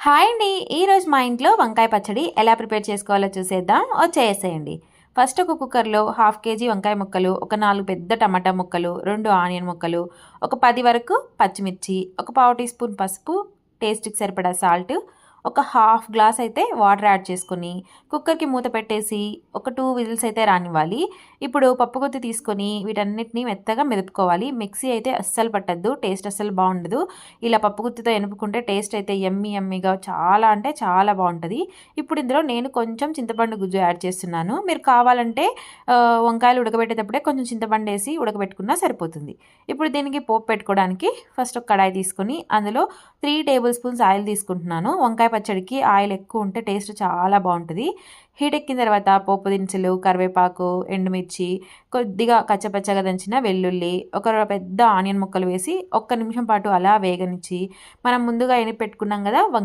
Hi అండి. ఈరోజు మా ఇంట్లో వంకాయ పచ్చడి ఎలా ప్రిపేర్ చేసుకోవాలో చూసేద్దాం. వచ్చేసేయండి. ఫస్ట్ ఒక కుక్కర్లో 1/2 కేజీ వంకాయ ముక్కలు, ఒక 4 పెద్ద టమాటా ముక్కలు, 2 ఆనియన్ ముక్కలు, ఒక 10 వరకు పచ్చిమిర్చి, ఒక పావు టీ స్పూన్ పసుపు, టేస్ట్కి సరిపడా సాల్ట్, ఒక హాఫ్ గ్లాస్ అయితే వాటర్ యాడ్ చేసుకొని కుక్కర్కి మూత పెట్టేసి ఒక 2 విజిల్స్ అయితే రానివ్వాలి. ఇప్పుడు పప్పు గుత్తి తీసుకొని వీటన్నిటిని మెత్తగా మెదుపుకోవాలి. మిక్సీ అయితే అస్సలు పట్టద్దు, టేస్ట్ అస్సలు బాగుండదు. ఇలా పప్పు గుత్తితో ఎనుపుకుంటే టేస్ట్ అయితే యమ్మీ యమ్మీగా చాలా అంటే చాలా బాగుంటుంది. ఇప్పుడు ఇందులో నేను కొంచెం చింతపండు గుజ్జు యాడ్ చేస్తున్నాను. మీరు కావాలంటే వంకాయలు ఉడకబెట్టేటప్పుడే కొంచెం చింతపండు వేసి ఉడకబెట్టుకున్నా సరిపోతుంది. ఇప్పుడు దీనికి పోపు పెట్టుకోవడానికి ఫస్ట్ ఒక కడాయి తీసుకొని అందులో 3 టేబుల్ స్పూన్స్ ఆయిల్ తీసుకుంటున్నాను. వంకాయ పచ్చడికి ఆయిల్ ఎక్కువ ఉంటే టేస్ట్ చాలా బాగుంటుంది. హీట్ ఎక్కిన తర్వాత పోపు దినుసులు, కరివేపాకు, ఎండుమిర్చి, కొద్దిగా కచ్చపచ్చగా దంచిన వెల్లుల్లి, ఒక పెద్ద ఆనియన్ ముక్కలు వేసి ఒక్క నిమిషం పాటు అలా వేగనిచ్చి మనం ముందుగా ఎనిపెట్టుకున్నాం కదా